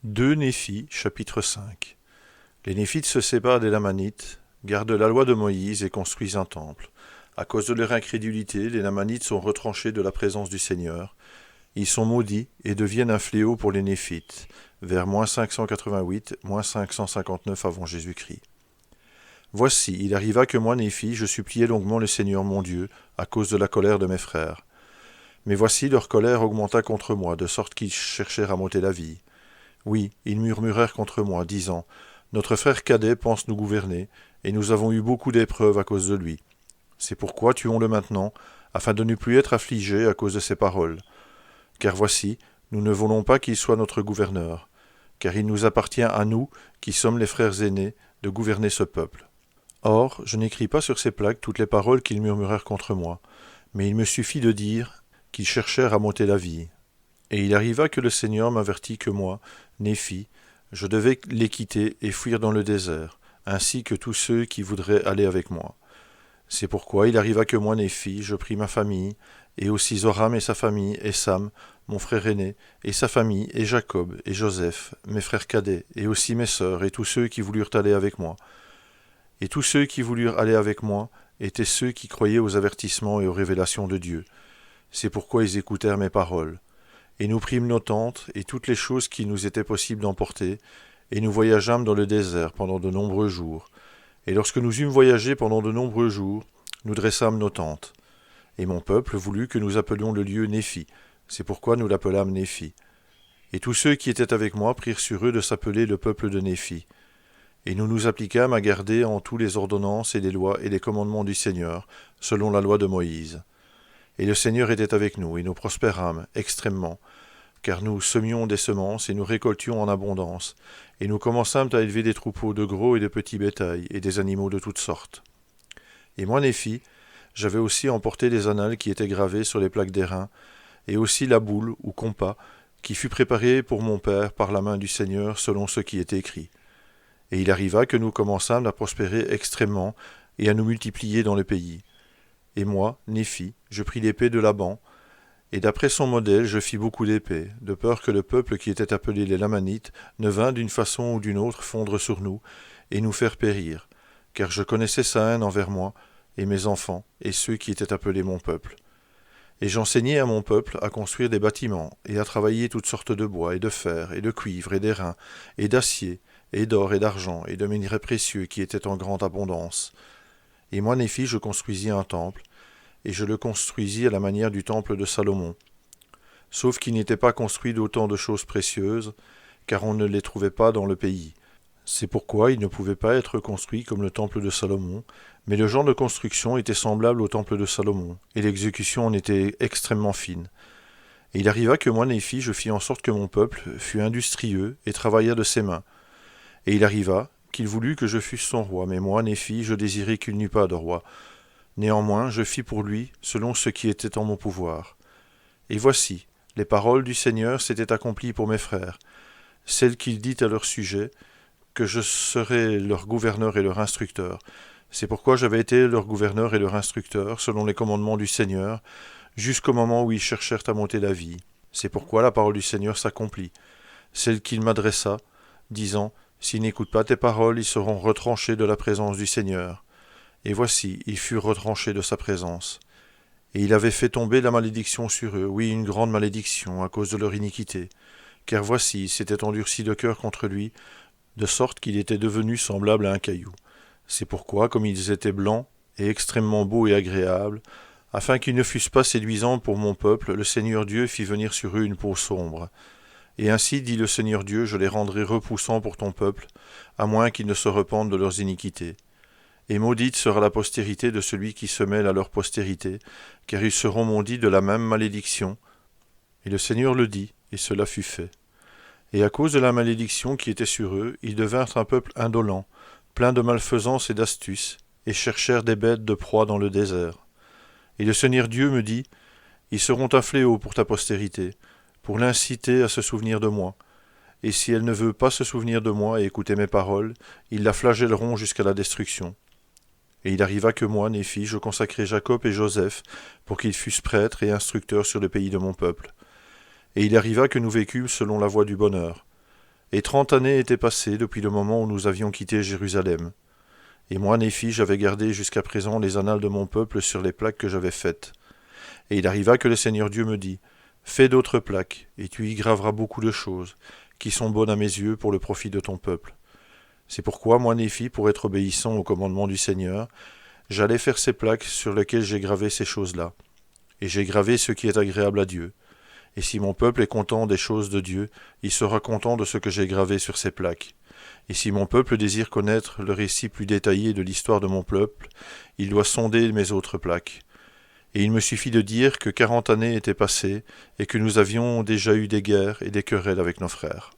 2 Néphi, chapitre 5. Les Néphites se séparent des Lamanites, gardent la loi de Moïse et construisent un temple. À cause de leur incrédulité, les Lamanites sont retranchés de la présence du Seigneur. Ils sont maudits et deviennent un fléau pour les Néphites, vers -588, -559 avant Jésus-Christ. Voici, il arriva que moi, Néphi, je suppliai longuement le Seigneur mon Dieu, à cause de la colère de mes frères. Mais voici, leur colère augmenta contre moi, de sorte qu'ils cherchèrent à m'ôter la vie. Oui, ils murmurèrent contre moi, disant, « Notre frère cadet pense nous gouverner, et nous avons eu beaucoup d'épreuves à cause de lui. C'est pourquoi tuons-le maintenant, afin de ne plus être affligés à cause de ses paroles. Car voici, nous ne voulons pas qu'il soit notre gouverneur, car il nous appartient à nous, qui sommes les frères aînés, de gouverner ce peuple. Or, je n'écris pas sur ces plaques toutes les paroles qu'ils murmurèrent contre moi, mais il me suffit de dire qu'ils cherchèrent à m'ôter la vie. Et il arriva que le Seigneur m'avertit que moi, Néphi, je devais les quitter et fuir dans le désert, ainsi que tous ceux qui voudraient aller avec moi. C'est pourquoi il arriva que moi, Néphi, je pris ma famille, et aussi Zoram et sa famille, et Sam, mon frère aîné, et sa famille, et Jacob, et Joseph, mes frères cadets, et aussi mes sœurs, et tous ceux qui voulurent aller avec moi. Et tous ceux qui voulurent aller avec moi étaient ceux qui croyaient aux avertissements et aux révélations de Dieu. C'est pourquoi ils écoutèrent mes paroles. Et nous prîmes nos tentes et toutes les choses qu'il nous était possible d'emporter, et nous voyageâmes dans le désert pendant de nombreux jours. Et lorsque nous eûmes voyagé pendant de nombreux jours, nous dressâmes nos tentes. Et mon peuple voulut que nous appelions le lieu Néphi, c'est pourquoi nous l'appelâmes Néphi. Et tous ceux qui étaient avec moi prirent sur eux de s'appeler le peuple de Néphi. Et nous nous appliquâmes à garder en tout les ordonnances et les lois et les commandements du Seigneur, selon la loi de Moïse. Et le Seigneur était avec nous, et nous prospérâmes extrêmement, car nous semions des semences, et nous récoltions en abondance, et nous commençâmes à élever des troupeaux de gros et de petits bétails, et des animaux de toutes sortes. Et moi, Néphi, j'avais aussi emporté les annales qui étaient gravées sur les plaques d'airain, et aussi la boule, ou compas, qui fut préparée pour mon père par la main du Seigneur, selon ce qui est écrit. Et il arriva que nous commençâmes à prospérer extrêmement, et à nous multiplier dans le pays. Et moi, Néphi, je pris l'épée de Laban, et d'après son modèle je fis beaucoup d'épées, de peur que le peuple qui était appelé les Lamanites ne vînt d'une façon ou d'une autre fondre sur nous, et nous faire périr, car je connaissais sa haine envers moi, et mes enfants, et ceux qui étaient appelés mon peuple. Et j'enseignai à mon peuple à construire des bâtiments, et à travailler toutes sortes de bois, et de fer, et de cuivre, et d'airain, et d'acier, et d'or, et d'argent, et de minerais précieux qui étaient en grande abondance. Et moi, Néphi, je construisis un temple, et je le construisis à la manière du temple de Salomon. Sauf qu'il n'était pas construit d'autant de choses précieuses, car on ne les trouvait pas dans le pays. C'est pourquoi il ne pouvait pas être construit comme le temple de Salomon, mais le genre de construction était semblable au temple de Salomon, et l'exécution en était extrêmement fine. Et il arriva que moi, Néphi, je fis en sorte que mon peuple fût industrieux et travailla de ses mains. Et il arriva qu'il voulut que je fusse son roi, mais moi, Néphi, je désirais qu'il n'eût pas de roi. Néanmoins, je fis pour lui selon ce qui était en mon pouvoir. Et voici, les paroles du Seigneur s'étaient accomplies pour mes frères, celles qu'il dit à leur sujet, que je serais leur gouverneur et leur instructeur. C'est pourquoi j'avais été leur gouverneur et leur instructeur, selon les commandements du Seigneur, jusqu'au moment où ils cherchèrent à m'ôter la vie. C'est pourquoi la parole du Seigneur s'accomplit, celle qu'il m'adressa, disant, « S'ils n'écoutent pas tes paroles, ils seront retranchés de la présence du Seigneur. » Et voici, ils furent retranchés de sa présence. Et il avait fait tomber la malédiction sur eux, oui, une grande malédiction, à cause de leur iniquité. Car voici, ils s'étaient endurcis de cœur contre lui, de sorte qu'il était devenu semblable à un caillou. C'est pourquoi, comme ils étaient blancs, et extrêmement beaux et agréables, afin qu'ils ne fussent pas séduisants pour mon peuple, le Seigneur Dieu fit venir sur eux une peau sombre. Et ainsi, dit le Seigneur Dieu, je les rendrai repoussants pour ton peuple, à moins qu'ils ne se repentent de leurs iniquités. Et maudite sera la postérité de celui qui se mêle à leur postérité, car ils seront maudits de la même malédiction. Et le Seigneur le dit, et cela fut fait. Et à cause de la malédiction qui était sur eux, ils devinrent un peuple indolent, plein de malfaisance et d'astuce, et cherchèrent des bêtes de proie dans le désert. Et le Seigneur Dieu me dit, ils seront un fléau pour ta postérité, pour l'inciter à se souvenir de moi. Et si elle ne veut pas se souvenir de moi et écouter mes paroles, ils la flagelleront jusqu'à la destruction. Et il arriva que moi, Néphi, je consacrai Jacob et Joseph pour qu'ils fussent prêtres et instructeurs sur le pays de mon peuple. Et il arriva que nous vécûmes selon la voie du bonheur. Et 30 années étaient passées depuis le moment où nous avions quitté Jérusalem. Et moi, Néphi, j'avais gardé jusqu'à présent les annales de mon peuple sur les plaques que j'avais faites. Et il arriva que le Seigneur Dieu me dit, fais d'autres plaques, et tu y graveras beaucoup de choses, qui sont bonnes à mes yeux pour le profit de ton peuple. C'est pourquoi, moi, Néphi, pour être obéissant au commandement du Seigneur, j'allais faire ces plaques sur lesquelles j'ai gravé ces choses-là. Et j'ai gravé ce qui est agréable à Dieu. Et si mon peuple est content des choses de Dieu, il sera content de ce que j'ai gravé sur ces plaques. Et si mon peuple désire connaître le récit plus détaillé de l'histoire de mon peuple, il doit sonder mes autres plaques. Et il me suffit de dire que 40 années étaient passées, et que nous avions déjà eu des guerres et des querelles avec nos frères.